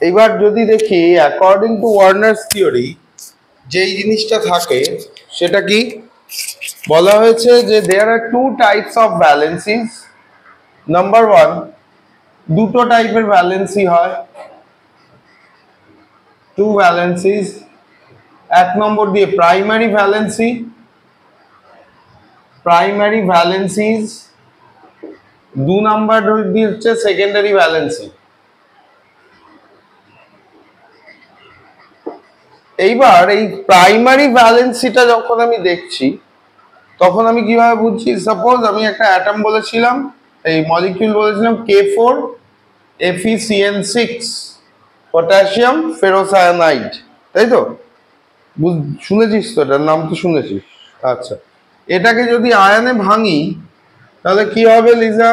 এবার যদি দেখি অ্যাকর্ডিং টু ওয়ার্নার্স থিওরি যেই জিনিসটা থাকে সেটা কি বলা হয়েছে যে there are two types of valencies. Number one, দুটো টাইপের ভ্যালেন্সি হয়, টু ভ্যালেন্সিস। এক নম্বর দিয়ে প্রাইমারি ভ্যালেন্সি, প্রাইমারি ভ্যালেন্সিস। দু নাম্বার দিয়ে হচ্ছে সেকেন্ডারি ভ্যালেন্সি। এইবার এই প্রাইমারি ভ্যালেন্সিটা যখন আমি দেখছি তখন আমি কিভাবে বুঝছি? সাপোজ আমি একটা অ্যাটম বলেছিলাম, এই মলিকিউল বলেছিলাম K4 FeCN6 পটাশিয়াম ফেরোসায়ানাইড, তাই তো? শুনেছিস তো, এটার নাম তো শুনেছিস। আচ্ছা, এটাকে যদি আয়নে ভাঙি তাহলে কি হবে Liza?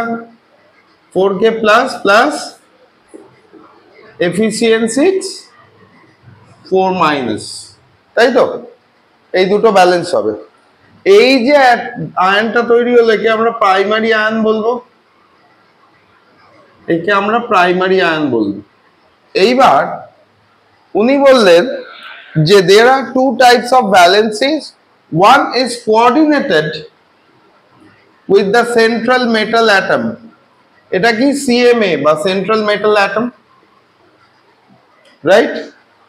4K plus plus FeCN6 4 minus, তাই তো? এই দুটো ব্যালেন্স হবে। এই যে আয়নটা তৈরি হলো একে আমরা প্রাইমারি আয়ন বলবো, একে আমরা প্রাইমারি আয়ন বলবো। এইবার উনি বললেন যে there are two types of valencies, one is coordinated with the central metal atom, এটা কি CMA বা সেন্ট্রাল মেটাল অ্যাটম, রাইট?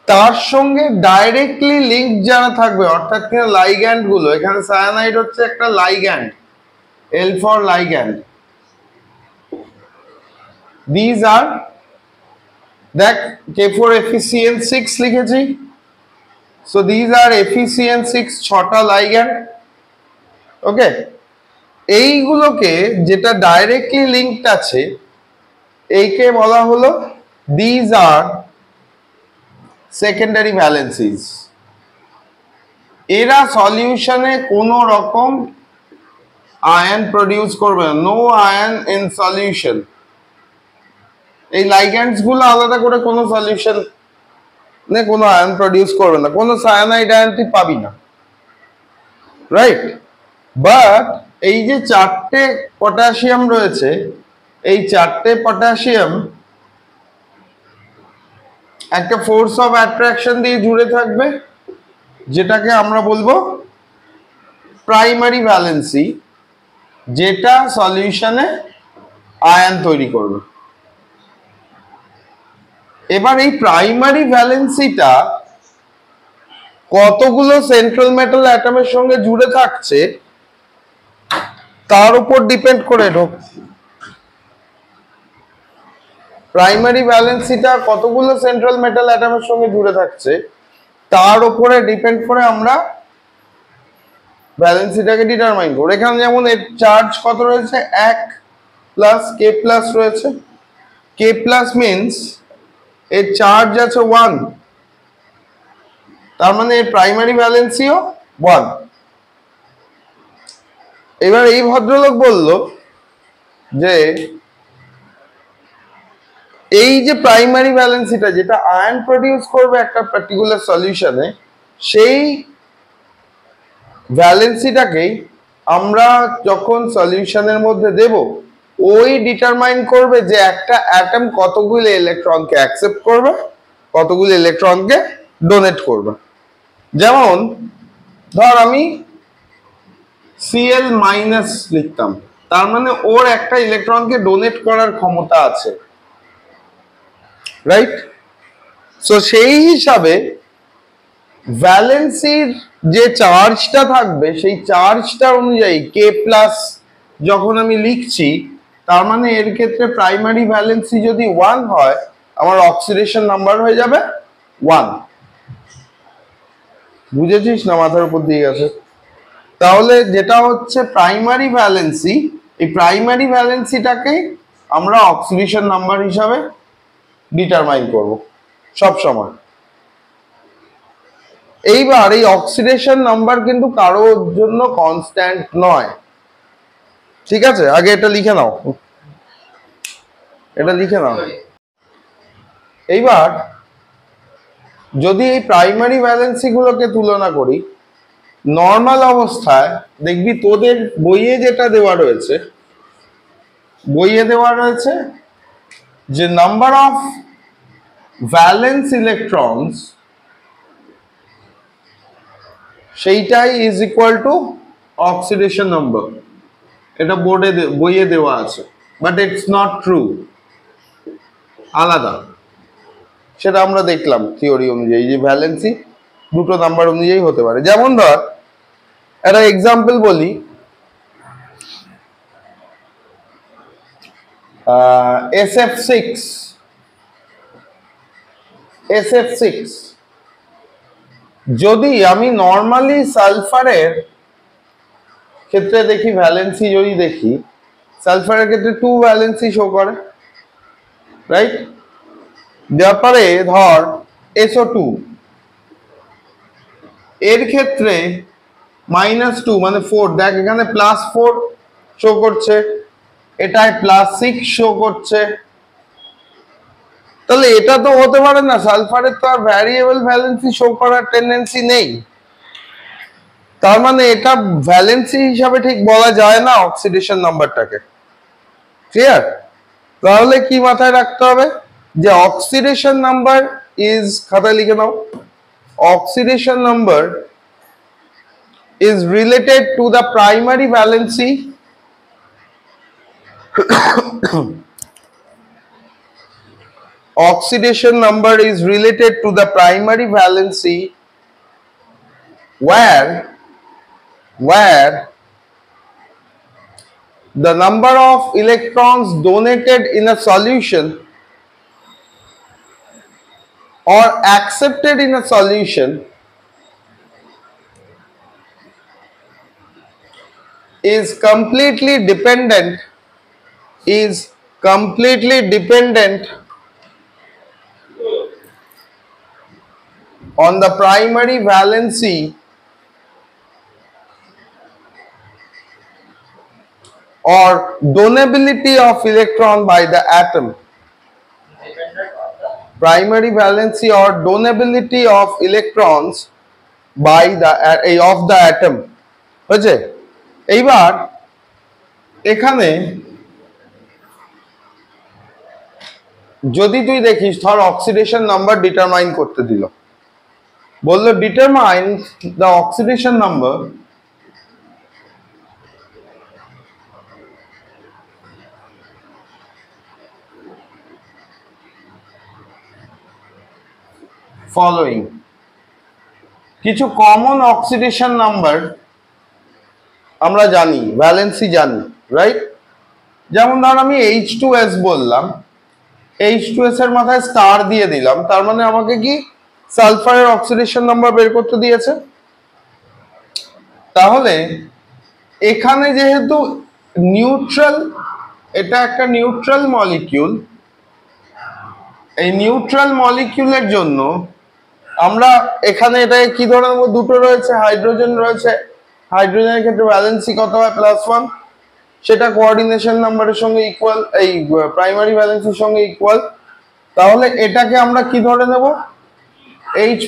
তার সঙ্গে ডাইরেক্টলি লিংক যারা থাকবে অর্থাৎ কিনা লাইগ্যান্ড গুলো, এখানে সায়ানাইড হচ্ছে একটা লাইগ্যান্ড, L for ligand. These are দেখ K4 FeCN6 লিখেছি, so these are FeCN6 ছটা লাইগ্যান্ড। ওকে, এইগুলোকে যেটা ডাইরেক্টলি লিংকড আছে এইকে বলা হলো these are সেকেন্ডারি ভ্যালেন্সিস। এরা সলিউশনে কোনো রকম আয়ন প্রডিউস করবে না, নো আয়ন ইন সলিউশন। এই লাইগ্যান্ডস গুলো আলাদা করে কোনো সলিউশন নে কোনো আয়ন প্রডিউস করবে না, কোনো সায়ানাইড আয়ন তুই পাবি না, রাইট? বাট এই যে চারটে পটাশিয়াম রয়েছে, এই চারটে পটাশিয়াম একটা ফোর্স অফ অ্যাট্রাকশন দিয়ে জুড়ে থাকবে, যেটাকে আমরা বলবো প্রাইমারি ভ্যালেন্সি, যেটা সলিউশনে আয়ন তৈরি করবে। এবার এই প্রাইমারি ভ্যালেন্সিটা কতগুলো সেন্ট্রাল মেটাল অ্যাটমের সঙ্গে জুড়ে থাকছে তার উপর ডিপেন্ড করে। প্রাইমারি ভ্যালেন্সিটা কতগুলো সেন্ট্রাল মেটাল অ্যাটমের সঙ্গে জুড়ে থাকছে তার উপরে ডিপেন্ড করে আমরা ভ্যালেন্সিটাকে ডিটারমাইন করব। এখানে যেমন এর চার্জ কত রয়েছে, 1 প্লাস K প্লাস রয়েছে। K প্লাস মিন্স এর চার্জ আছে 1, তার মানে এর প্রাইমারি ভ্যালেন্সিও 1। এবার এই ভদ্রলোক বলল যে এই যে প্রাইমারি ভ্যালেন্সিটা যেটা আয়ন প্রডিউস করবে একটা পার্টিকুলার সলিউশনে, সেই ভ্যালেন্সিটাকেই আমরা যখন সলিউশনের মধ্যে দেব ওই ডিটারমাইন করবে যে একটা অ্যাটম কতগুলো ইলেকট্রনকে অ্যাকসেপ্ট করবে, কতগুলো ইলেকট্রনকে ডোনেট করবে। যেমন ধর আমি Cl মাইনাস লিখতাম, তার মানে ওর একটা ইলেকট্রনকে ডোনেট করার ক্ষমতা আছে, রাইট? সো সেই হিসাবে ভ্যালেন্সির যে চার্জটা থাকবে সেই চার্জটা অনুযায়ী K প্লাস যখন আমি লিখছি, তার মানে এর ক্ষেত্রে প্রাইমারি ভ্যালেন্সি যদি 1 হয় আমার অক্সিডেশন নাম্বার হয়ে যাবে 1। বুঝেছিস না? মাথার উপর দিয়ে গেছে। তাহলে যেটা হচ্ছে প্রাইমারি ভ্যালেন্সি, এই প্রাইমারি ভ্যালেন্সিটাকে আমরা অক্সিডেশন নাম্বার হিসাবে ডিটারমাইন করব সব সময়। এইবার এই অক্সিডেশন নাম্বার কিন্তু কারোর জন্য কনস্ট্যান্ট নয়, ঠিক আছে? আগে এটা লিখে নাও, এটা লিখে নাও। এইবার যদি এই প্রাইমারি ভ্যালেন্সি গুলোকে তুলনা করি, নর্মাল অবস্থায় দেখবি তোদের বইয়ে যেটা দেওয়া রয়েছে, বইয়ে দেওয়া রয়েছে যে নাম্বার অফ ভ্যালেন্স ইলেকট্রনস সেইটাই is equal to oxidation number. এটা বইয়ে দেওয়া আছে, বাট ইটস নট ট্রু, আলাদা। সেটা আমরা দেখলাম থিওরি অনুযায়ী যে ভ্যালেন্সি দুটো নাম্বার অনুযায়ী হতে পারে। যেমন ধর একটা এক্সাম্পল বলি, SF6 যদি আমি নর্মালি সালফারের ক্ষেত্রে দেখি, ভ্যালেন্সি যদি দেখি, সালফারের ক্ষেত্রে 2 ভ্যালেন্সি শো করে, রাইট? তারপরে ধর SO2 এর ক্ষেত্রে -2 মানে 4, দেখ এখানে +4 শো করছে, এটায় +6 শো করছে। তাহলে এটা তো হতে পারে না, সালফারের তো আর ভ্যারিয়েবল ভ্যালেন্সি শো করার টেন্ডেন্সি নেই। তার মানে এটা ভ্যালেন্সি হিসাবে ঠিক বলা যায় না অক্সিডেশন নাম্বারটাকে। ক্লিয়ার? তাহলে কি মাথায় রাখতে হবে যে অক্সিডেশন নাম্বার ইজ, খাতায় লিখে নাও, oxidation number is related to the primary valency oxidation number is related to the primary valency where the number of electrons donated in a solution or accepted in a solution is completely dependent on the primary valency or donability of electron by the atom. Primary valency or donability of electrons by the atom. বুঝছে? এইবার এখানে যদি তুই দেখিস, ধর oxidation number determine করতে দিল, বললো determine the oxidation number following. কিছু কমন অক্সিডেশন নাম্বার আমরা জানি, ভ্যালেন্সি জানি, রাইট? যেমন ধর আমি H2S বললাম, H2S এর মাথায় স্টার দিয়ে দিলাম, তার মানে আমাকে কি সালফারের অক্সিডেশন নাম্বার বের করতে দিয়েছে। তাহলে এখানে যেহেতু নিউট্রাল, এটা একটা নিউট্রাল মলিকিউল, এই নিউট্রাল মলিকিউলের জন্য আমরা এখানে এটাকে কি ধরে নেবো, দুটো রয়েছে, হাইড্রোজেন রয়েছে, হাইড্রোজেনের ক্ষেত্রে ভ্যালেন্সি কত হয়, +1, সেটা কোঅর্ডিনেশন নাম্বারের সঙ্গে ইকুয়াল, এই প্রাইমারি ভ্যালেন্সির সঙ্গে ইকুয়াল। তাহলে এটাকে আমরা কি ধরে নেব, H+,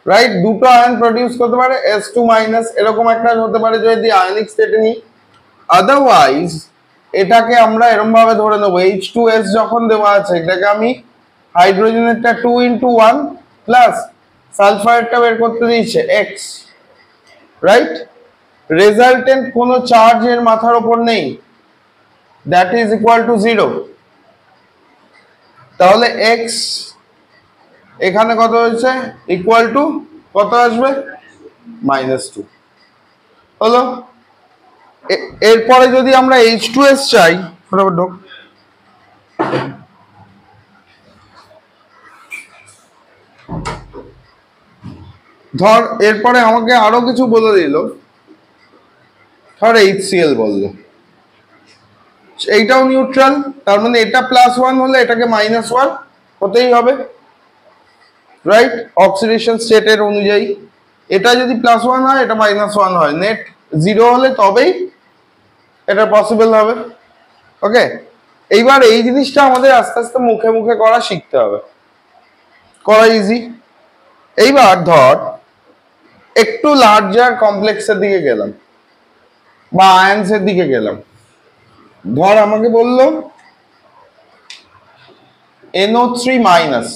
রাইট? দুটো আয়ন প্রডিউস করতে পারে, S2-, এরকম একটা হতে পারে যদি আয়নিক স্টেটে নিই। আদারওয়াইজ এটাকে আমরা এরকম ভাবে ধরে নেব, H2S যখন দেওয়া আছে, এটাকে আমি হাইড্রোজেনেরটা 2x1 প্লাস সালফারেরটা বের করতে দিয়েছে X, রাইট? রেজাল্টেন্ট কোনো চার্জ এর মাথার উপর নেই, দ্যাট ইজ ইকুয়াল টু 0। তাহলে X এখানে কত হয়েছে, ইকুয়াল টু কত আসবে, -2 হলো। এরপরে যদি আমরা H2S চাই, ধর এরপরে আমাকে আরো কিছু বলে দিল, ধর HCl বললো, এইটাও নিউট্রাল, তার মানে এটা +1 হলে এটাকে -1 হতেই হবে, রাইট? অক্সিডেশন স্টেটের অনুযায়ী এটা যদি +1 হয়, এটা -1 হয়, নেট 0 হলে তবেই এটা পসিবল হবে। ওকে, এইবার এই জিনিসটা আমাদের আস্তে আস্তে মুখে মুখে করা শিখতে হবে, করা ইজি। এইবার ধর একটু লার্জার কমপ্লেক্সের দিকে গেলাম বা আয়ন্সের দিকে গেলাম। ধর আমাকে বললো NO3 মাইনাস।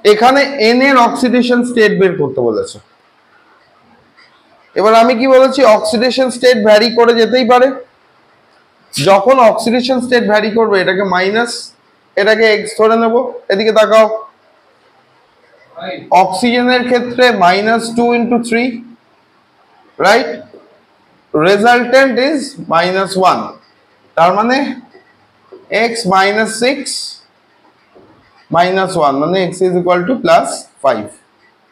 এখানে N এর অক্সিডেশন স্টেট বের করতে বলেছে। এবার আমি কি বলেছি, অক্সিডেশন স্টেট ভ্যারি করে যেতেই পারে। যখন অক্সিডেশন স্টেট ভ্যারি করবে এটাকে মাইনাস, এটাকে এক্স ধরে নেব। এদিকে তাকাও, অক্সিজেনের ক্ষেত্রে -2 × 3, রাইট? রেজাল্টেন্ট ইজ -1, তার মানে x - 6 -1 মানে x ইজ ইকুয়াল টু +5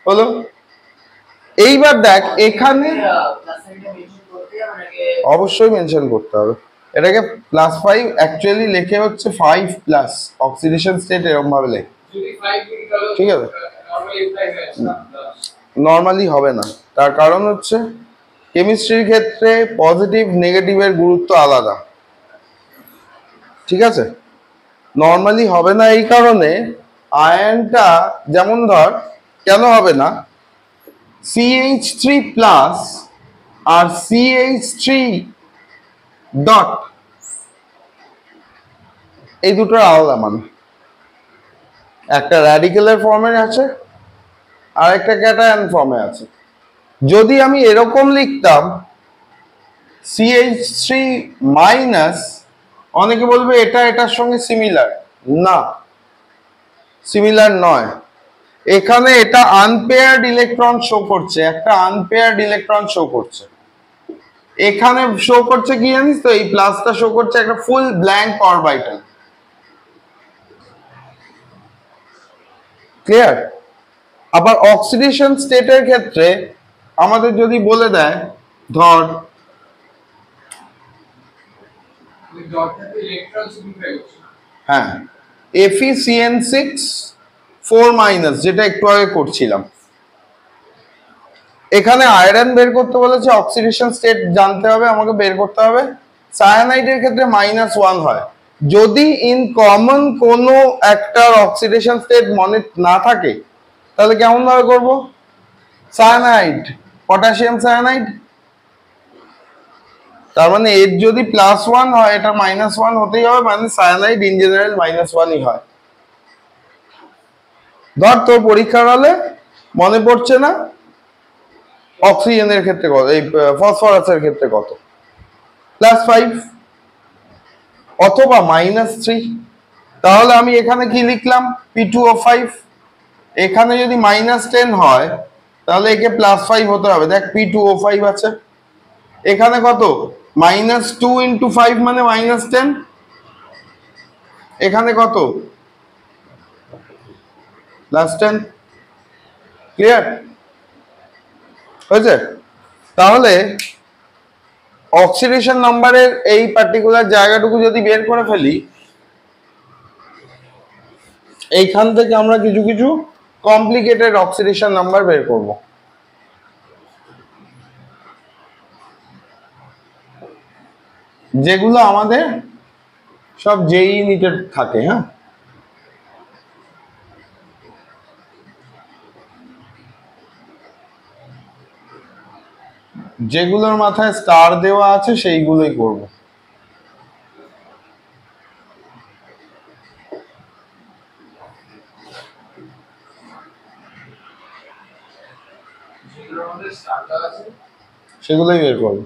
হলো। এইবার দেখ এখানে অবশ্যই মেনশন করতে হবে এটাকে +5, অ্যাকচুয়ালি লেখে হচ্ছে 5+, অক্সিডেশন স্টেট এরকম ভাবে লেখ, ঠিক আছে? নর্মালি হবে না, তার কারণ হচ্ছে কেমিস্ট্রির ক্ষেত্রে পজিটিভ নেগেটিভের গুরুত্ব আলাদা, ঠিক আছে? নর্মালি হবে না এই কারণে, আয়নটা যেমন ধর কেন হবে না, CH3+ আর CH3 ডট এই দুটোর আলাদা মানে, একটা র্যাডিক্যালের ফর্মে আছে আর একটা ক্যাটায়ন ফর্মে আছে। যদি আমি এরকম লিখতাম CH3-, অনেকে বলবে এটা এটার সঙ্গে সিমিলার, না সিমিলার নয়। এখানে এটা আনপেয়ার্ড ইলেকট্রন শো করছে, একটা আনপেয়ার্ড ইলেকট্রন শো করছে। এখানে শো করছে কি জানিস তো, এই প্লাসটা শো করছে একটা ফুল ব্ল্যাঙ্ক অরবিটাল। ক্লিয়ার? আবার অক্সিডেশন স্টেটের ক্ষেত্রে আমাদের যদি বলে দেয়, ধর হ্যাঁ FeCN6 4-, যেটা একটু আগে করছিলাম, এখানে আয়রন বের করতে বলেছে, অক্সিডেশন স্টেট জানতে হবে আমাকে, বের করতে হবে। সায়ানাইডের ক্ষেত্রে -1 হয়। যদি ইন কমন কোনো একটা অক্সিডেশন স্টেট মনে না থাকে তাহলে কেমন ভাবে করব, সায়ানাইড, পটাশিয়াম সায়ানাইড, তার মানে এর যদি +1 হয় এটা -1 হতেই হবে, মানে সায়ানাইড ইন জেনারেল -1ই হয়। ধর তোর পরীক্ষার হলে মনে পড়ছে না অক্সিজেনের ক্ষেত্রে কত, এই ফসফরাসের ক্ষেত্রে কত, +5 অথবা -3, তাহলে আমি এখানে কি লিখলাম, P2O5। এখানে যদি -10 হয় তাহলে একে +5 হতে হবে, দেখ P2O5 আছে। এখানে কত, -2 × 5 মানে -10, এখানে কত, +10। ক্লিয়ার হয়েছে? তাহলে অক্সিডেশন নাম্বারের এই পার্টিকুলার জায়গাটুকু যদি বের করে ফেলি, এইখান থেকে আমরা কিছু কিছু কমপ্লিকেটেড অক্সিডেশন নাম্বার বের করব। যেগুলো আমাদের সব JEE নিটেড থাকে, হ্যাঁ যেগুলোর মাথায় স্টার দেওয়া আছে সেইগুলোই করব। সেগুলোই বের করব।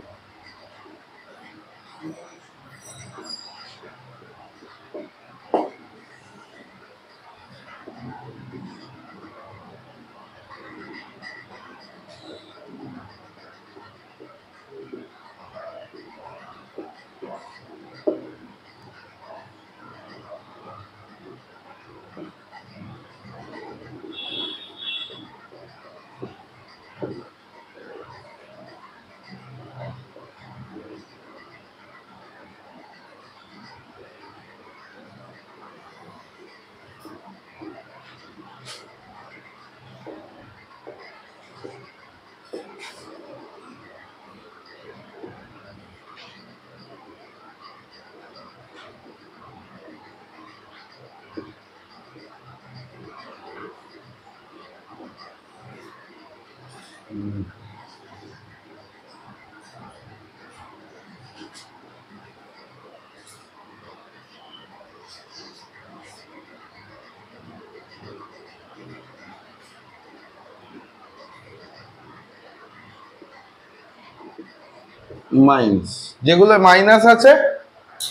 মাইনাস, যেগুলো মাইনাস আছে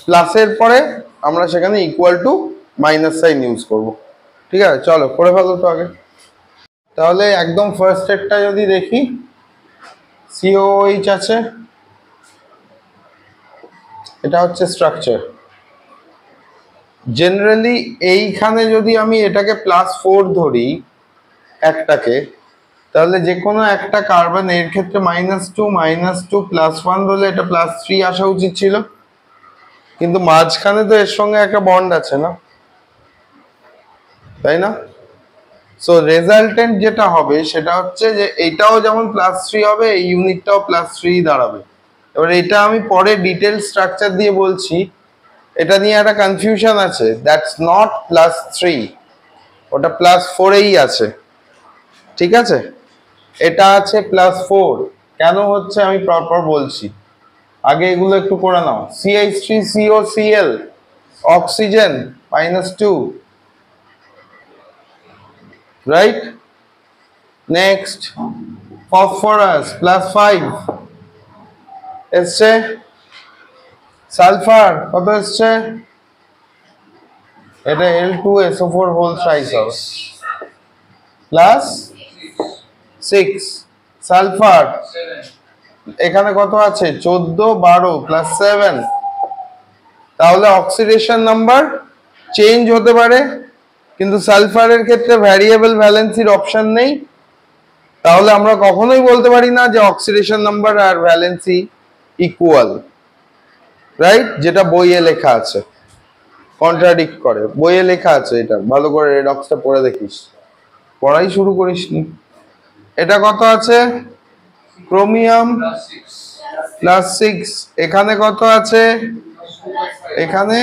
প্লাসের পরে আমরা সেখানে equal to minus sine use করব। ঠিক আছে, চলো করে ফেলো তো আগে। তাহলে একদম ফার্স্ট স্টেপটা যদি দেখি, COOH আছে, এটা হচ্ছে স্ট্রাকচার। জেনারেলি এইখানে যদি আমি এটাকে +4 ধরি একটাকে, তাহলে যে কোনো একটা কার্বন এর ক্ষেত্রে -2 -2 +1 হলে এটা +3 আসা উচিত ছিল, কিন্তু মাঝখানে তো এর সঙ্গে একটা বন্ড আছে না, তাই না? সো রেজাল্টেন্ট যেটা হবে সেটা হচ্ছে যে এইটাও যেমন +3 হবে, এই ইউনিটটাও +3 দাঁড়াবে। এবার এটা আমি পরে ডিটেল স্ট্রাকচার দিয়ে বলছি, এটা নিয়ে একটা কনফিউশন আছে, দ্যাটস নট +3, ওটা +4এই আছে। ঠিক আছে, এটা আছে +4, কেন হচ্ছে আমি প্রপার বলছি, আগে এগুলো একটু করে নাও। CH3COCl oxygen -2, right? Next phosphorus +5 এসছে, সালফার কত এসছে, এটা L2SO4 হোল সাইজ হবে +6, সালফার এখানে কত আছে 14 12 +7, তাহলে অক্সিডেশন নাম্বার চেঞ্জ হতে পারে, কিন্তু সালফারের ক্ষেত্রে ভ্যারিয়েবল ভ্যালেন্সির অপশন নেই, তাহলে আমরা কখনোই বলতে পারি না যে অক্সিডেশন নাম্বার আর ভ্যালেন্সি ইকুয়াল, রাইট? যেটা বইয়ে লেখা আছে, কন্ট্রাডিক্ট করে, বইয়ে লেখা আছে, এটা ভালো করে রেডক্সটা পড়ে দেখিস, পড়াই শুরু করিসনি। এটা কত আছে, ক্রোমিয়াম +6, এখানে কত আছে, এখানে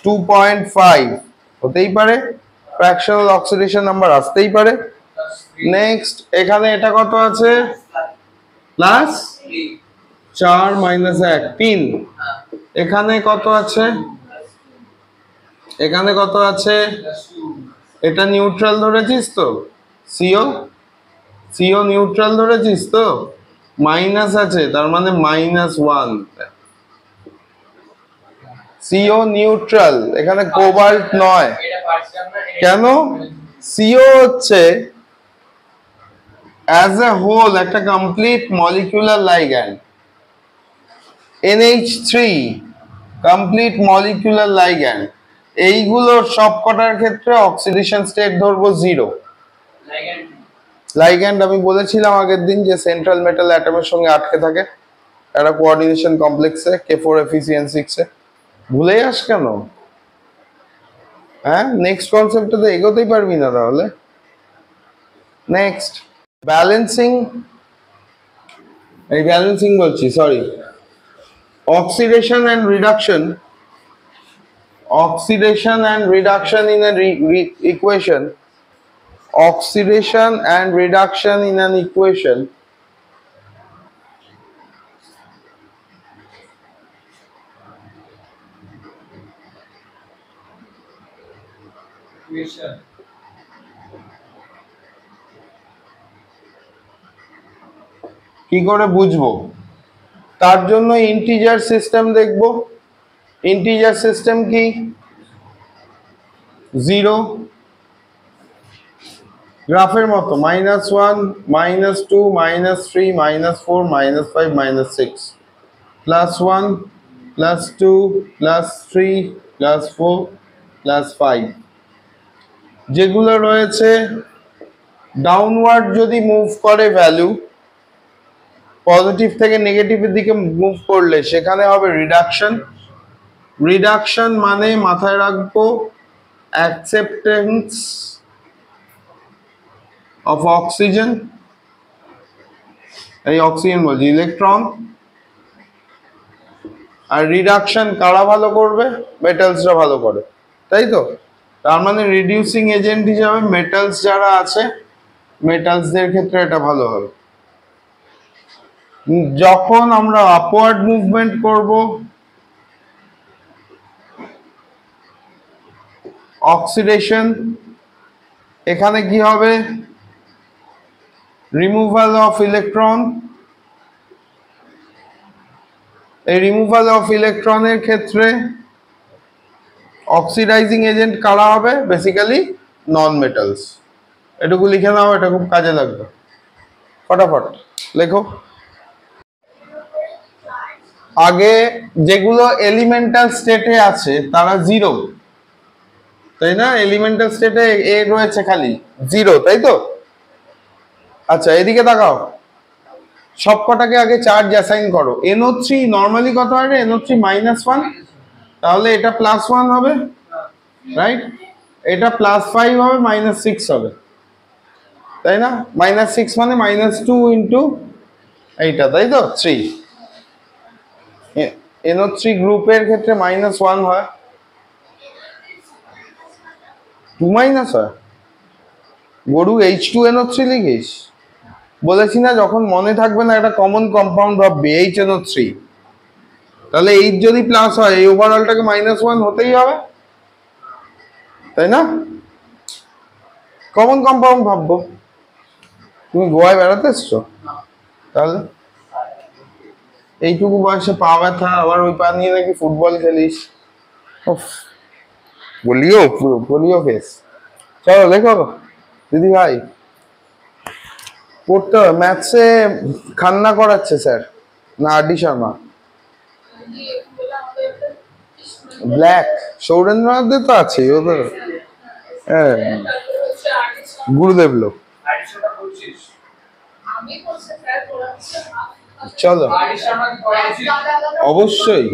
2.5 হতেই পারে, ফ্র্যাকশনাল অক্সিডেশন নাম্বার আসতেই পারে। নেক্সট এখানে এটা কত আছে, +4 -1 3, এখানে কত আছে, এখানে কত আছে, এটা নিউট্রাল ধরেছিস তো, সিও নিউট্রাল ধরেছিস তো, মাইনাস আছে তার মানে -1, সিও নিউট্রাল, এখানে কোবাল্ট নয়। কেন? সিও হচ্ছে অ্যাজ এ হোল একটা complete molecular ligand, NH3 complete molecular ligand, এইগুলোর সবকটার ক্ষেত্রে অক্সিডেশন স্টেট ধরবো 0। লাইগ্যান্ড আমি বলেছিলাম আগের দিন যে সেন্ট্রাল মেটাল অ্যাটমের সঙ্গে আটকে থাকে একটা কোঅর্ডিনেশন কমপ্লেক্সে, K4FeCN6 এ। ভুলে যাস কেন? হ্যাঁ, নেক্সট কনসেপ্টে তো এগোতেই পারবি না তাহলে। নেক্সট ব্যালেন্সিং, এই ব্যালেন্সিং বলছি, sorry, oxidation and reduction in an equation, oxidation and reduction in an equation কি করে বুঝবো, তার জন্য ইন্টিজার সিস্টেম দেখব। ইন্টিজার সিস্টেম কি, 0 গ্রাফের মতো, -1 -2 -3 -4 -5 -6, +1 +2 +3 +4 +5, যেগুলো রয়েছে ডাউনওয়ার্ড যদি মুভ করে ভ্যালু, পজিটিভ থেকে নেগেটিভের দিকে মুভ করলে সেখানে হবে রিডাকশন। রিডাকশন মানে মাথায় রাখবো অ্যাকসেপ্টেন্স অফ অক্সিজেন, এই অক্সিজেন বলছি ইলেকট্রন, আর রিডাকশন কারা ভালো করবে, মেটালসরা ভালো করে, তাই তো? তার মানে রিডিউসিং এজেন্ট হিসাবে মেটালস যারা আছে, মেটালসদের ক্ষেত্রে এটা ভালো হবে। যখন আমরা আপওয়ার্ড মুভমেন্ট করব, অক্সিডেশন, এখানে কি হবে, রিমুভাল অফ ইলেকট্রন, এই রিমুভাল অফ ইলেকট্রনের ক্ষেত্রে অক্সিডাইজিং এজেন্ট কারা হবে? বেসিক্যালি নন মেটালস। এটুকু লিখে নাও, এটা খুব কাজে লাগবে। ফটাফট লেখো। আগে যেগুলো এলিমেন্টাল স্টেটে আছে তারা জিরো, তাই না? এলিমেন্টাল স্টেটে এ রয়েছে খালি জিরো, তাই তো? আচ্ছা এদিকে তাকাও, সবকটাকে আগে চার্জ অ্যাসাইন করো। NO3 নর্মালি কত হয় রে? NO3 -1, তাহলে এটা +1 হবে, রাইট? এটা +5 হবে, -6 হবে, তাই না? -6 মানে -2 ইন্টু এইটা, তাই তো? 3। NO3 গ্রুপের ক্ষেত্রে -1 হয়, 2 মাইনাস হয়। গরু H2NO3 লিখিস? বলেছি না যখন মনে থাকবে না একটা কমন কম্পাউন্ড ভাববি HNO3, তাহলে H যদি প্লাস হয় এই ওভারঅলটাকে -1 হতেই হবে, তাই না? কমন কম্পাউন্ড ভাববো। তুমি গোয়ায় বেড়াতে এসছো? তাহলে এইটুকু বয়সে পা ব্যথা, আবার ওই পা নিয়ে নাকি ফুটবল খেলিস। বলিও পুরো বলিও কেস। চলো লেখো দিদি ভাই। পড়তে হবে। ম্যাথসে খান্না করাচ্ছে স্যার না আরডি শর্মা? ব্ল্যাক সৌরেন্দ্রনাথদের তো আছে, ওদের হ্যাঁ গুরুদেব লোক। চলো অবশ্যই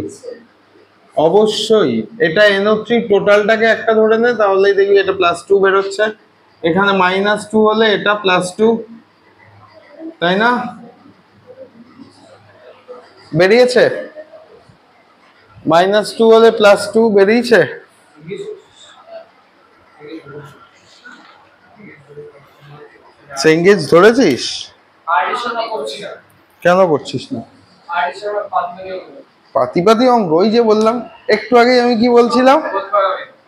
অবশ্যই এটা NO3 টোটালটাকে একটা ধরে নে, তাহলেই দেখবি এটা +2 বেরোচ্ছে। এখানে -2 হলে এটা +2, তাই না? বেরিয়েছে? -2 হলে +2 বেরিয়েছে। সেঙ্গেজ ধরেছিস? কেন করছিস না? পাতি অঙ্ক ওই যে বললাম একটু আগে, আমি কি বলছিলাম?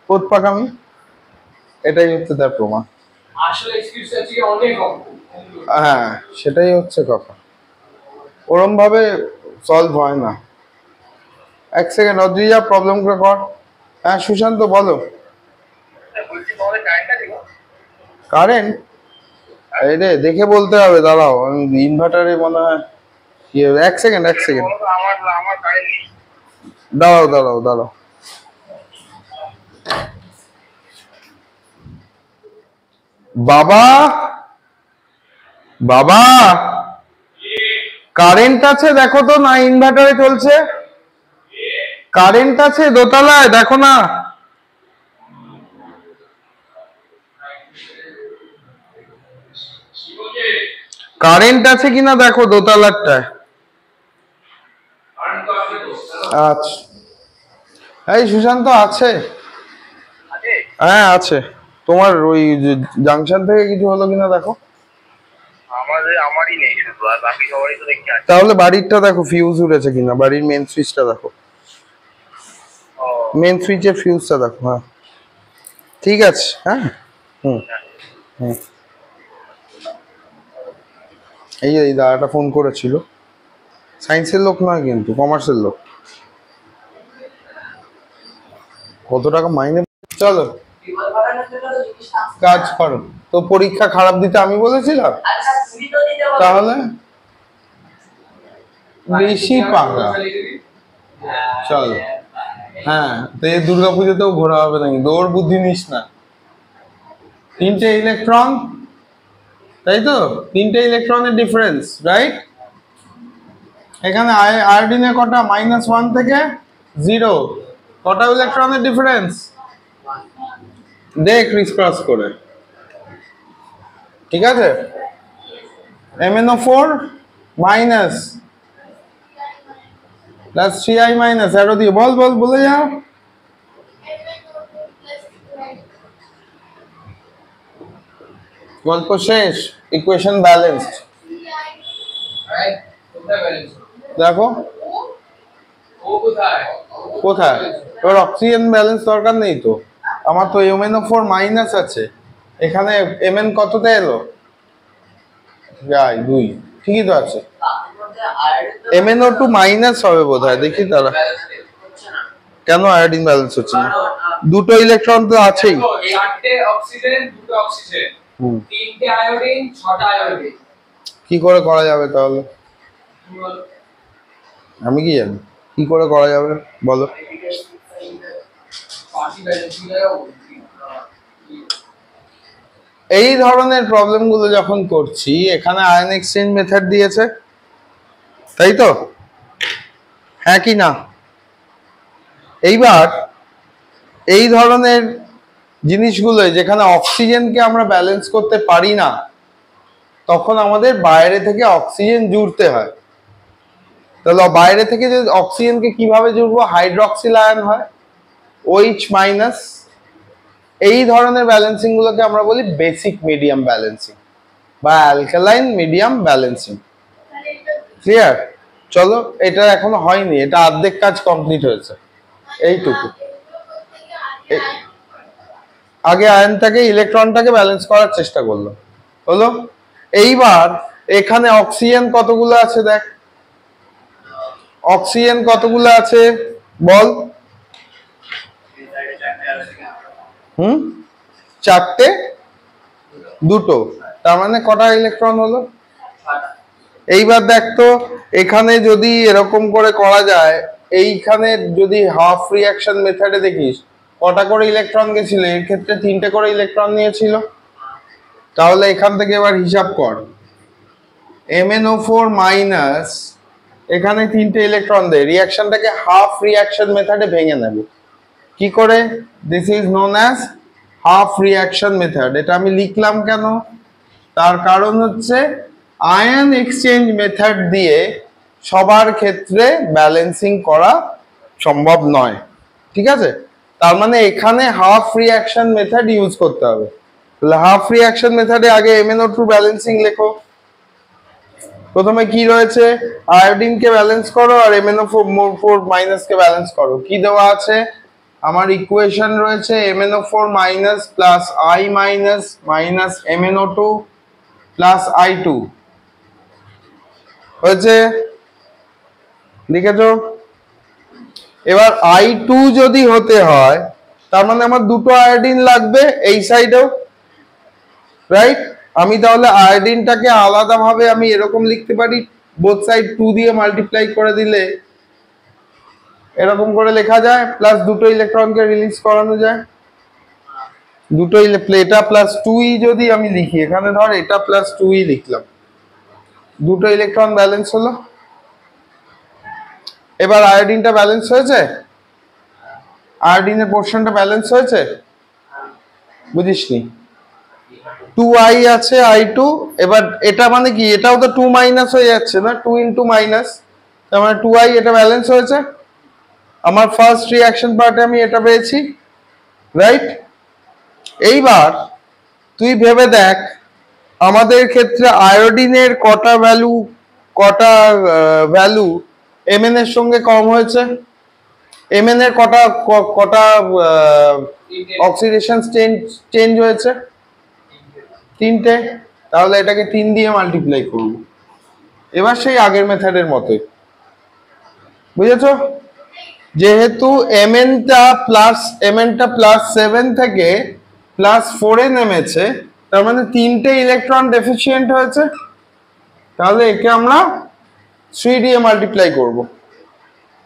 পোতপাকামি। এটাই হচ্ছে তার প্রমাণ। হ্যাঁ সেটাই হচ্ছে কথা, ওরম ভাবে সলভ হয় না। এক সেকেন্ড অদ্রিজা, প্রবলেম করে কর। হ্যাঁ সুশান্ত বলো। কারেন্ট? এই রে দেখে বলতে হবে, দাঁড়াও আমি ইনভার্টারে মনে হয় এক সেকেন্ড দাঁড়াও। বাবা বাবা কারেন্ট আছে দেখো তো না, ইনভার্টারে চলছে? কারেন্ট আছে দোতলায়, দেখো না। কারেন্ট আছে কিনা দেখো দোতলারটায়। আচ্ছা এই সুশান্ত আছে? হ্যাঁ আছে। তোমার ওই জাংশন থেকে কিছু হলো কিনা দেখো। আমারই নেই শুধু, আর বাকি সবারই তো দেখতে আছে। তাহলে বাড়িরটা দেখো ফিউজ উড়েছে কিনা, বাড়ির মেন সুইচটা দেখো, মেন সুইচের ফিউজটা দেখো। হ্যাঁ ঠিক আছে। হ্যাঁ হুম হুম। এই দাদাটা ফোন করেছিল, সায়েন্সের লোক নয় কিন্তু কমার্সের লোক। কত টাকা মাইনে? চলো কাজ করো। তো পরীক্ষা খারাপ দিতে আমি বলেছিলাম? তাহলে বেশি পাঙ্গা। চলো হ্যাঁ, তো এই দুর্গাপুজোতেও ঘোরা হবে নাকি? দৌড় বুদ্ধি নিস না। 3টে ইলেকট্রন, তাই তো? 3টে ইলেকট্রনের ডিফারেন্স, রাইট? এখানে আয়োডিনে কটা? -1 থেকে 0, কটা ইলেকট্রনের ডিফারেন্স? দে ক্রিস ক্রস করে, ঠিক আছে? MnO4 মাইনাস +3I- অ্যারো দিয়ে বলে যাও। গল্প শেষ, ইকুয়েশন ব্যালেন্সড। দেখো কোথায় এবার অক্সিজেন ব্যালেন্স দরকার নেই তো, আমার তো MnO4 মাইনাস আছে, এখানে Mn কততে এলো? যাই 2, ঠিকই তো আছে। MnO2 মাইনাস হবে বোধহয়, দেখি তারা কেন আয়োডিন ব্যালেন্স হচ্ছে না। দুটো ইলেকট্রন তো আছেই, 4টে অক্সিজেন 2টো অক্সিজেন 3টে আয়োডিন 6টা আয়োডিন। কি করে করা যাবে তাহলে? আমি কি জানি কি করে করা যাবে বলো। এই ধরনের প্রবলেম গুলো যখন করছি, এখানে আয়ন এক্সচেঞ্জ মেথড দিয়েছে, তাই তো? হ্যাঁ কি না? এইবার এই ধরনের জিনিসগুলো যেখানে অক্সিজেনকে আমরা ব্যালেন্স করতে পারি না, তখন আমাদের বাইরে থেকে অক্সিজেন জুড়তে হয়। তাহলে বাইরে থেকে যদি অক্সিজেনকে কিভাবে জুড়বো? হাইড্রক্সিল আয়ন হয়, OH মাইনাস। এই ধরনের ব্যালেন্সিং গুলোকে আমরা বলি বেসিক মিডিয়াম ব্যালেন্সিং বা অ্যালকালাইন মিডিয়াম ব্যালেন্সিং। ক্লিয়ার? চলো, এটা এখনো হয়নি, এটা অর্ধেক কাজ কমপ্লিট হয়েছে, এইটুকু। আগে আয়নটাকে ইলেকট্রনটাকে ব্যালেন্স করার চেষ্টা করলো, হলো। এইবার এখানে অক্সিজেন কতগুলো আছে দেখ, অক্সিজেন কতগুলো আছে বল? 4টে, 2টো, তার মানে কটা ইলেকট্রন হলো? এইবার দেখ তো, এখানে যদি এরকম করে করা যায়, এইখানে যদি হাফ রিঅ্যাকশন মেথডে দেখিস কটা করে ইলেকট্রন গেছিল? এর ক্ষেত্রে 3টে করে ইলেকট্রন নিয়েছিল। তাহলে এখান থেকে এবার হিসাব কর, MnO4 মাইনাস এখানে 3টে ইলেকট্রন দেয়, রিঅ্যাকশনটাকে হাফ রিঅ্যাকশন মেথডে ভেঙে নেব। কি করে? This is known as half reaction method. এটা আমি লিখলাম কেন? তার কারণ হচ্ছে আয়ন এক্সচেঞ্জ মেথড দিয়ে সবার ক্ষেত্রে ব্যালেন্সিং করা সম্ভব নয়, ঠিক আছে? তার মানে এখানে হাফ রিঅ্যাকশন মেথড ইউজ করতে হবে। তাহলে হাফ রিঅ্যাকশন মেথডে আগে MnO2 ব্যালেন্সিং লেখো। প্রথমে কি রয়েছে? আয়োডিনকে ব্যালেন্স করো আর MnO4 মাইনাসকে ব্যালেন্স করো। কি দেওয়া আছে? আমার ইকুয়েশন রয়েছে MnO4 minus plus I minus minus MnO2 plus I2 হয়েছে, লিখেছো? এবার I2 যদি হতে হয়, তার মানে আমার দুটো আয়োডিন লাগবে এই সাইডেও, রাইট? আমি তাহলে আয়োডিনটাকে আলাদাভাবে আমি এরকম লিখতে পারি, বোথ সাইড 2 দিয়ে মাল্টিপ্লাই করে দিলে এরকম করে লেখা যায়, প্লাস দুটো ইলেকট্রনকে রিলিজ করানো যায়। দুটো এটা প্লাস 2E যদি আমি লিখি, এখানে ধর এটা প্লাস 2E লিখলাম, দুটো ইলেকট্রন ব্যালেন্স হলো। এবার আয়োডিনটা ব্যালেন্স হয়েছে, আয়োডিনের পোর্শনটা ব্যালেন্স হয়েছে, বুঝিসনি? 2I আছে I2। এবার এটা মানে কি? এটাও তো 2 মাইনাস হয়ে যাচ্ছে না, 2 ইন্টু মাইনাস, তার মানে 2I, এটা ব্যালেন্স হয়েছে। আমার ফার্স্ট রিঅ্যাকশন পার্টে আমি এটা পেয়েছি, রাইট? এইবার তুই ভেবে দেখ, আমাদের ক্ষেত্রে আয়োডিনের কটা ভ্যালু Mn এর সঙ্গে কম হয়েছে? Mn এর কটা কটা অক্সিডেশন চেঞ্জ হয়েছে? 3টে। তাহলে এটাকে 3 দিয়ে মাল্টিপ্লাই করব। এবার সেই আগের মেথডের মতোই, বুঝেছো? যেহেতু Mnটা প্লাস 7 থেকে প্লাস 4 নেমেছে, তার মানে 3টে ইলেকট্রন ডেফিসিয়েন্ট হয়েছে। তাহলে একে আমরা 3 দিয়ে মাল্টিপ্লাই করব।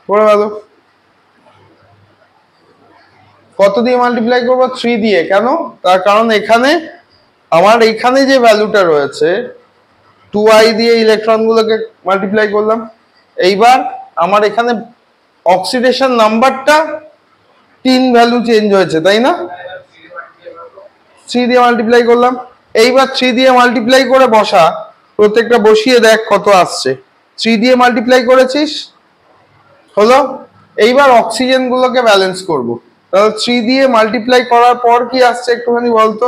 করে ভালো, কত দিয়ে মাল্টিপ্লাই করব? 3 দিয়ে। কেন? তার কারণ এখানে আমার এইখানে যে ভ্যালুটা রয়েছে, 2I দিয়ে ইলেকট্রনগুলোকে মাল্টিপ্লাই করলাম। এইবার আমার এখানে অক্সিডেশন নাম্বারটা 3 ভ্যালু চেঞ্জ হয়েছে, তাই না? 3 দিয়ে মাল্টিপ্লাই করলাম। এইবার 3 দিয়ে মাল্টিপ্লাই করে বসা, প্রত্যেকটা বসিয়ে দেখ কত আসছে। 3 দিয়ে মাল্টিপ্লাই করেছিস, হলো। এইবার অক্সিজেন গুলোকে ব্যালেন্স করব। তাহলে 3 দিয়ে মাল্টিপ্লাই করার পর কি আসছে একটুখানি বলতো?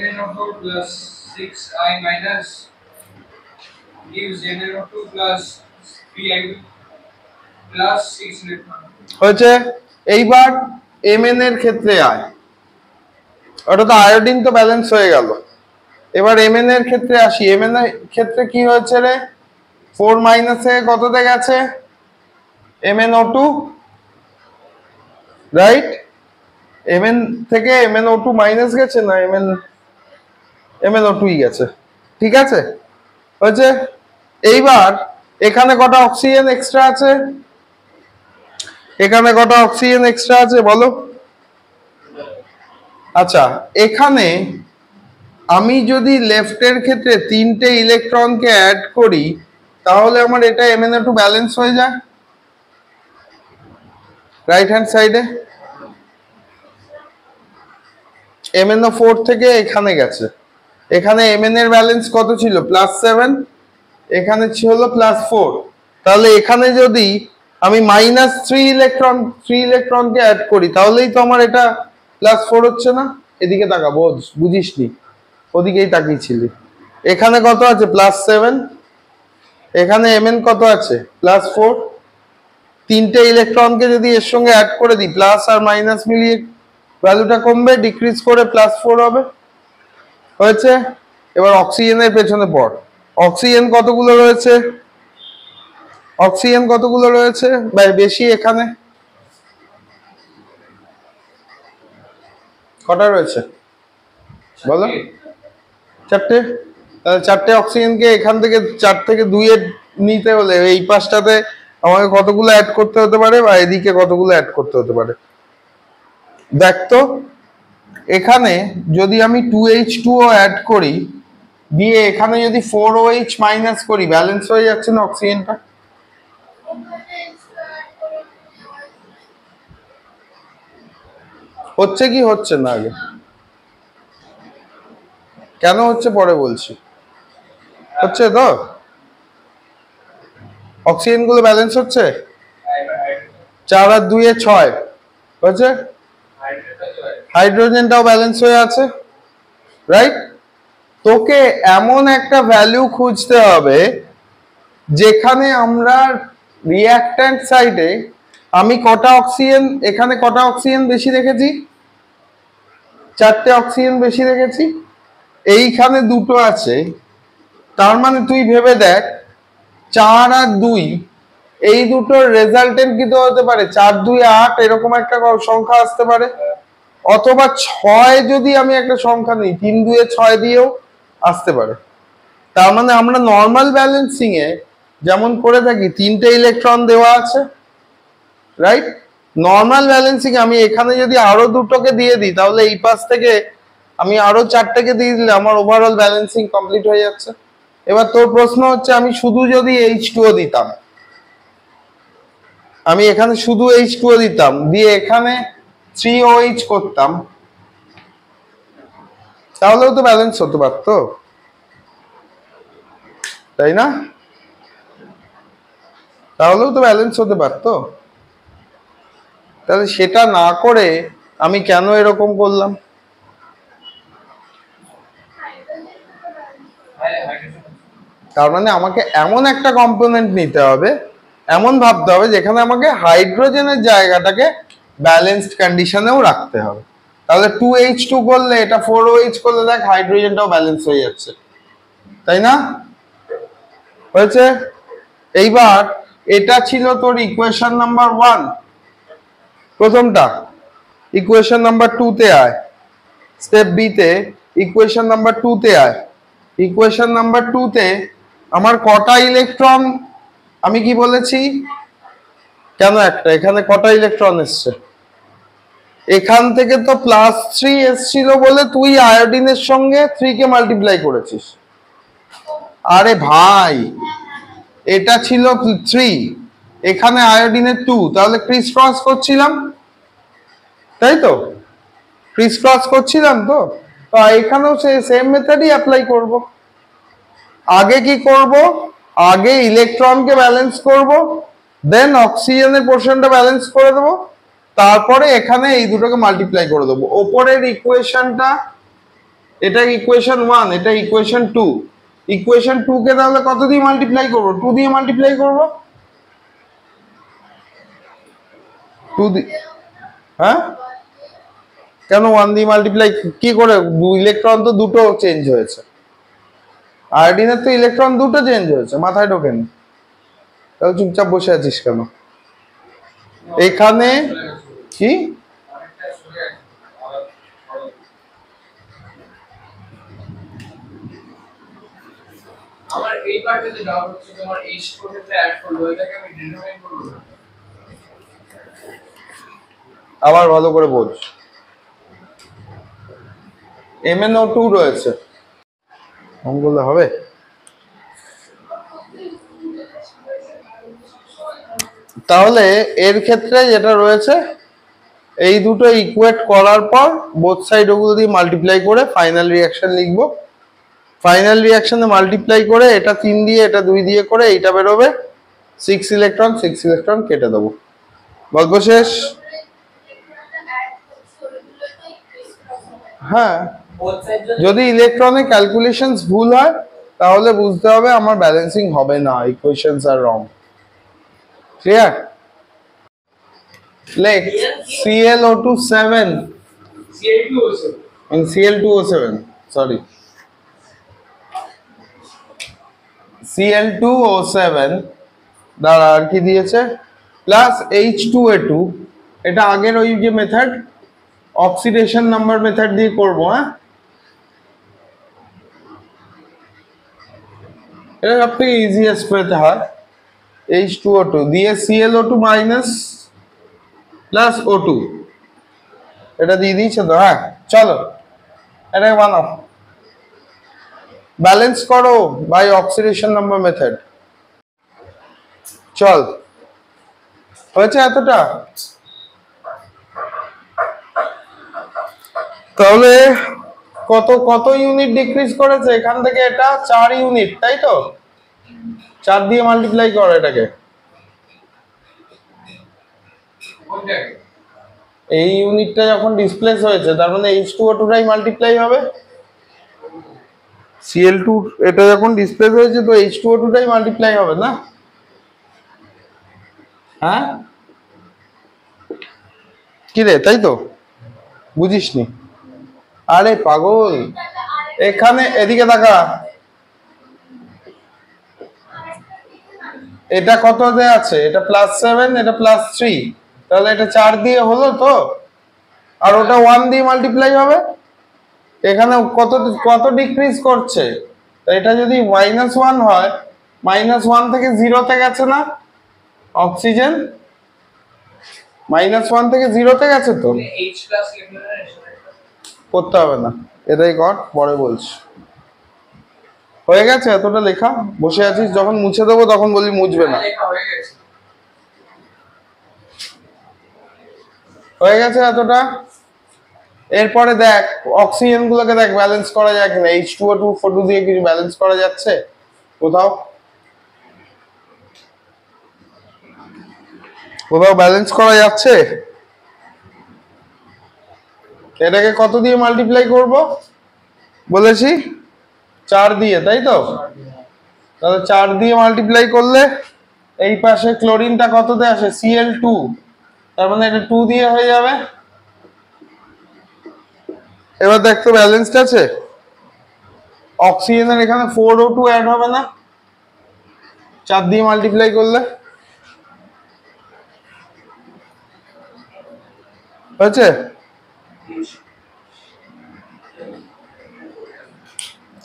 MnO4 plus 6I minus gives MnO2 plus 3I2 plus 6 electron হয়েছে। এইবার Mn এর ক্ষেত্রে আয়, অর্থাৎ আয়োডিন তো ব্যালেন্স হয়ে গেল। এবার Mn এর ক্ষেত্রে আসি। Mn এর ক্ষেত্রে কি হয়েছে রে? 4 মাইনাস থেকে কততে গেছে? MnO2, right? Mn থেকে MnO2 মাইনাস গেছে না MnO2 গেছে, ঠিক আছে? হচ্ছে এইবার এখানে কটা অক্সিজেন এক্সট্রা আছে? এখানে কটা অক্সিজেন এক্সট্রা আছে বলো? আচ্ছা, এখানে আমি যদি লেফটের ক্ষেত্রে 3টে ইলেকট্রনকে অ্যাড করি তাহলে আমার এটা MnO2 ব্যালেন্স হয়ে যায় রাইট হ্যান্ড সাইডে। MnO4 থেকে এখানে গেছে, এখানে Mn এর ব্যালেন্স কত ছিল? +7, এখানে ছিল +4। তাহলে এখানে যদি আমি -3 ইলেকট্রনকে অ্যাড করি তাহলেই তো আমার এটা +4 হচ্ছে না? এদিকে তাকা, বুঝিসনি, ওদিকেই তাকিয়েছিলি। এখানে কত আছে? +7, এখানে Mn কত আছে? +4। 3টে ইলেকট্রনকে যদি এর সঙ্গে অ্যাড করে দিই, প্লাস আর মাইনাস মিলিয়ে ভ্যালুটা কমবে, ডিক্রিজ করে +4 হবে। হয়েছে? এবার অক্সিজেনের পেছনে পড়। অক্সিজেন কতগুলো রয়েছে? অক্সিজেন কতগুলো রয়েছে? বেশি এখানে কটা রয়েছে বলো? 4টে। তাহলে 4টে অক্সিজেনকে এখান থেকে 4 থেকে 2 এ নিতে হলে এই পাশটাতে আমাকে কতগুলো অ্যাড করতে হতে পারে, বা এদিকে কতগুলো অ্যাড করতে হতে পারে? দেখ তো, এখানে যদি আমি 2H2O অ্যাড করি, দিয়ে এখানে যদি 4OH মাইনাস করি, ব্যালেন্স হয়ে যাচ্ছে না অক্সিজেনটা? হচ্ছে কি হচ্ছে না? আগে কেন হচ্ছে পরে বলছি। হচ্ছে তো? অক্সিজেন গুলো ব্যালেন্স হচ্ছে? 4 আর 2 এ 6 হচ্ছে। হাইড্রোজেনটাও ব্যালেন্স হয়ে আছে, রাইট? তোকে এমন একটা ভ্যালু খুঁজতে হবে যেখানে আমরা রিঅ্যাক্ট্যান্ট সাইডে আমি কটা অক্সিজেন, এখানে কটা অক্সিজেন বেশি রেখেছি? 4টে অক্সিজেন বেশি রেখেছি, এইখানে 2টো আছে। তার মানে তুই ভেবে দেখ, 4 আর 2 এই দুটোর রেজাল্টেন্ট কি তো হতে পারে 4 2 8 এরকম একটা সংখ্যা আসতে পারে, অথবা 6 যদি আমি একটা সংখ্যা নিই 3 2 6 দিয়েও আসতে পারে। তার মানে আমরা নর্মাল ব্যালেন্সিং এ যেমন করে থাকি 3টে ইলেকট্রন দেওয়া আছে, রাইট? নর্মাল ব্যালেন্সিং আমি এখানে যদি আরো দুটোকে দিয়ে দিই তাহলে এই পাশ থেকে আমি আরো 4টেকে দিয়ে দিলে আমার ওভারঅল ব্যালেন্সিং কমপ্লিট হয়ে যাচ্ছে। এবার তোর প্রশ্ন হচ্ছে আমি শুধু যদি H2O দিতাম, আমি এখানে শুধু H2O দিতাম, দিয়ে এখানে 3OH করতাম, তাহলেও তো ব্যালেন্স হতে পারতো, তাই না? তাহলেও তো ব্যালেন্স হতে পারতো। তাহলে সেটা না করে আমি কেন এরকম করলাম? তার মানে আমাকে এমন একটা কম্পোনেন্ট নিতে হবে, এমন ভাবতে হবে যেখানে আমাকে হাইড্রোজেনের জায়গাটাকে ব্যালেন্সড কন্ডিশনেও রাখতে হবে। তাহলে 2H2 করলে এটা 4OH করলে দেখ হাইড্রোজেনটাও ব্যালেন্স হয়ে যাচ্ছে, তাই না? হয়েছে? এইবার এটা ছিল তোর ইকুয়েশন নাম্বার 1, প্রথমটা। ইকুয়েশন নাম্বার 2 তে আয়, স্টেপ বি তে ইকুয়েশন নাম্বার 2 তে আয়। ইকুয়েশন নাম্বার 2 তে আমার কটা ইলেকট্রন, আমি কি বলেছি? কেন একটা, এখানে কটা ইলেকট্রন এসছে? এখান থেকে তো +3 এসছিল বলে তুই আয়োডিনের সঙ্গে 3 কে মাল্টিপ্লাই করেছিস। আরে ভাই, এটা ছিল 3, এখানে আয়োডিনের 2, তাহলে ক্রিস ক্রস করছিলাম, তাই তো? ক্রিস ক্রস করছিলাম তো এখানেও সেম মেথডই অ্যাপ্লাই করব। আগে কি করব? আগে ইলেকট্রনকে ব্যালেন্স করব, দেন অক্সিজেনের পোর্শনটা ব্যালেন্স করে দেবো, তারপরে এখানে এই দুটোকে মাল্টিপ্লাই করে দেবো। ওপরের ইকুয়েশনটা, এটা ইকুয়েশন 1, এটা ইকুয়েশন 2। ইকুয়েশন 2 কে তাহলে কত দিয়ে মাল্টিপ্লাই করব? 2 দিয়ে মাল্টিপ্লাই করব। 2 দিয়ে, হ্যাঁ কেন 1 দিয়ে মাল্টিপ্লাই কি করে? ইলেকট্রন তো দুটো চেঞ্জ হয়েছে, আয়োডিনের তো ইলেকট্রন দুটো চেঞ্জ হয়েছে, মাথায় ঢোকেনি। তাহলে চুপচাপ বসে আছিস কেন? এখানে কি আমার এই পার্টে ডাউট হচ্ছে, তোমার এই স্কোরটা অ্যাড করলো, এটাকে আমি ডিটারমাইন করব না। আবার ভালো করে বোঝ। MnO2 রয়েছে, অঙ্কলে হবে। তাহলে এর ক্ষেত্রে যেটা রয়েছে, এই দুটো ইকুয়েট করার পর বোথ সাইড ওগুলো দিয়ে মাল্টিপ্লাই করে ফাইনাল রিঅ্যাকশন লিখবো। ফাইনাল রিঅ্যাকশনে মাল্টিপ্লাই করে এটা 3 দিয়ে এটা 2 দিয়ে করে এইটা বেরোবে 6 ইলেকট্রন, 6 ইলেকট্রন কেটে দেবো, গল্প শেষ। হ্যাঁ, যদি ইলেকট্রনের ক্যালকুলেশনস ভুল হয় তাহলে বুঝতে হবে আমার ব্যালেন্সিং হবে না, ইকুয়েশনস আর রং। ক্লিয়ার? লেখ ClO2 7 and Cl2O7, sorry, Cl2O7 দ্বারা আর কি দিয়েছে প্লাস H2A2। এটা আগের ওই যে মেথড অক্সিডেশন নাম্বার মেথড দিয়ে করবো। হ্যাঁ, এটা সব থেকে ইজিয়েস্ট পেতে হয়। H2O2 দিয়ে ClO2 মাইনাস প্লাস O2 এটা দিয়ে দিয়েছে তো। হ্যাঁ, চলো এটাকে বানাও, ব্যালেন্স করো বাই অক্সিডেশন নাম্বার মেথড। চল, হয়েছে এতটা? তাহলে কত কত ইউনিট ডিক্রিজ করেছে এখান থেকে? এটা 4 ইউনিট, তাই তো? 4 দিয়ে মাল্টিপ্লাই করো এটাকে। এই ইউনিটটা যখন ডিসপ্লেস হয়েছে তার মানে H2O2 টাই মাল্টিপ্লাই হবে। Cl2 এটা যখন ডিসপ্লেস হয়েছে তো H2O2 টাই মাল্টিপ্লাই হবে না? হ্যাঁ কি রে, তাই তো? বুঝিসনি? আরে পাগল, এখানে এদিকে তাকা। এটা কততে আছে? এটা +7, এটা +3, তাহলে এটা 4 দিয়ে হলো তো, আর ওটা 1 দিয়ে মাল্টিপ্লাই হবে। এখানে কত কত ডিক্রিজ করছে? তো এটা যদি -1 হয়, -1 থেকে 0-তে গেছে না অক্সিজেন? -1 থেকে 0-তে গেছে তো। করতে হবে না, এটাই কর, পরে বলছি। হয়ে গেছে এতটা লেখা? বসে আছিস, যখন মুছে দেবো তখন বললি মুছবে না। হয়ে গেছে এতটা। এরপরে দেখ অক্সিজেন গুলোকে দেখ ব্যালেন্স করা যায় কিনা। H2O2 4 দিয়ে কিছু ব্যালেন্স করা যাচ্ছে কোথাও? কোথাও ব্যালেন্স করা যাচ্ছে? এটাকে কত দিয়ে মাল্টিপ্লাই করব বলেছি? 4 দিয়ে, তাই তো? তাহলে 4 দিয়ে মাল্টিপ্লাই করলে এই পাশে ক্লোরিনটা কততে আসে? Cl2, তার মানে এটা 2 দিয়ে হয়ে যাবে। এবার দেখ তো ব্যালেন্সড আছে। অক্সিজেনের এখানে 4O2 অ্যাড হবে না 4 দিয়ে মাল্টিপ্লাই করলে? হয়েছে?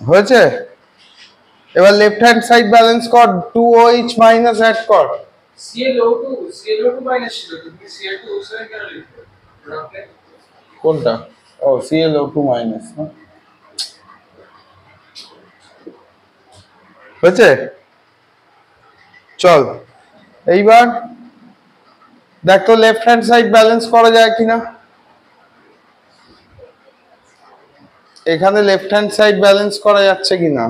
হয়েছে? এবার লেফট হ্যান্ড সাইড ব্যালেন্স কর, 2OH মাইনাস অ্যাড কর। ClO2 মাইনাস ছিল, তুমি Cl2O7 কেন লিখবে? কোনটা? ও ClO2 মাইনাস না, হয়েছে? চল এইবার দেখ তো লেফট হ্যান্ড সাইড ব্যালেন্স করা যায় কিনা। এখানে লেফট হ্যান্ড সাইড ব্যালেন্স করা যাচ্ছে কিনা।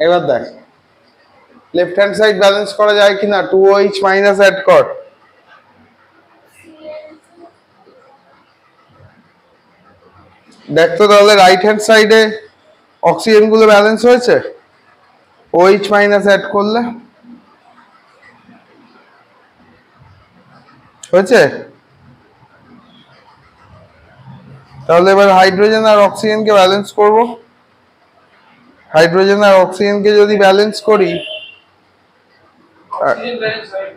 এবার দেখ লেফট হ্যান্ড সাইড ব্যালেন্স করা যায় কিনা। 2OH মাইনাস অ্যাড কর। দেখ তো তাহলে রাইট হ্যান্ড সাইডে অক্সিজেন গুলো ব্যালেন্স হয়েছে OH মাইনাস অ্যাড করলে। হয়েছে? তাহলে এবার হাইড্রোজেন আর অক্সিজেনকে ব্যালেন্স করব। হাইড্রোজেন আর অক্সিজেনকে যদি ব্যালেন্স করি, অক্সিজেন ব্যালেন্স হয়।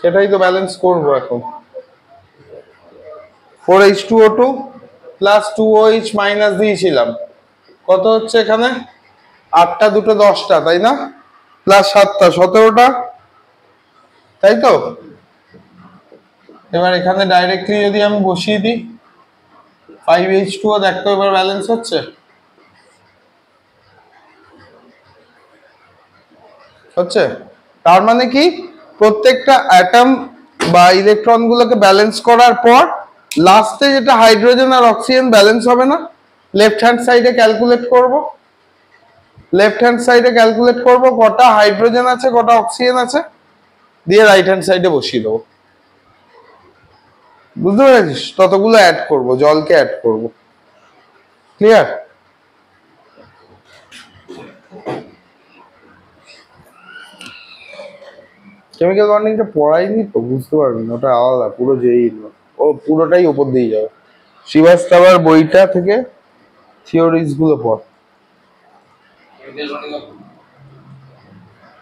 সেটাই তো ব্যালেন্স করবো এখন। 4H2O2 প্লাস 2OH মাইনাস দিয়েছিলাম, কত হচ্ছে এখানে? 8টা 2টো 10টা, তাই না? প্লাস 7টা 17টা, তাই তো? এবার এখানে ডাইরেক্টলি যদি আমি বসিয়ে দিই 5H2O, দেখতো এবার ব্যালেন্স হচ্ছে? হচ্ছে। তার মানে কি, প্রত্যেকটা অ্যাটম বা ইলেকট্রন গুলোকে ব্যালেন্স করার পর লাস্টে যেটা হাইড্রোজেন আর অক্সিজেন ব্যালেন্স হবে না, লেফট হ্যান্ড সাইডে ক্যালকুলেট করব। লেফট হ্যান্ড সাইডে ক্যালকুলেট করব কটা হাইড্রোজেন আছে কটা অক্সিজেন আছে, দিয়ে রাইট হ্যান্ড সাইডে বসিয়ে দেবো। বুঝতে পেরেছিস? ততগুলো অ্যাড করব, জলকে অ্যাড করব। ক্লিয়ার? কেমিক্যাল বন্ডিংটা পড়াইনি তো, বুঝতে পারবি না, ওটা আলাদা পুরো যেই ও পুরোটাই উপর দিয়ে যাবে। শ্রীবাস্তবার বইটা থেকে থিওরিজ গুলো পড়,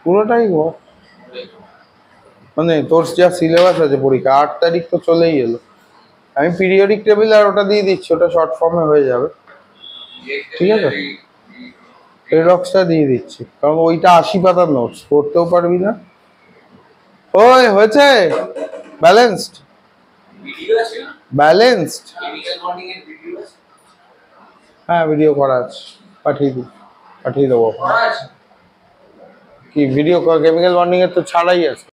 পুরোটাই পড়। মানে তোর যা সিলেবাস আছে পরীক্ষা 8 তারিখ তো চলেই এলো, আমি পিরিয়ডিক টেবিল আর ওটা দিয়ে দিচ্ছি, ওটা শর্ট ফর্মে হয়ে যাবে। ঠিক আছে, রেডক্সটা দিয়ে দিচ্ছি, কারণ ওইটা 80 পাতার নোটস, পড়তেও পারবি না। ওই হয়েছে ব্যালেন্সড, ভিডিও আছে না ব্যালেন্সড। কেমিক্যাল বন্ডিং এর ভিডিও আছে? হ্যাঁ ভিডিও করা আছে, পাঠিয়ে দেবো। করা আছে? কি ভিডিও? কেমিক্যাল বন্ডিং এর তো ছাড়াই আছে।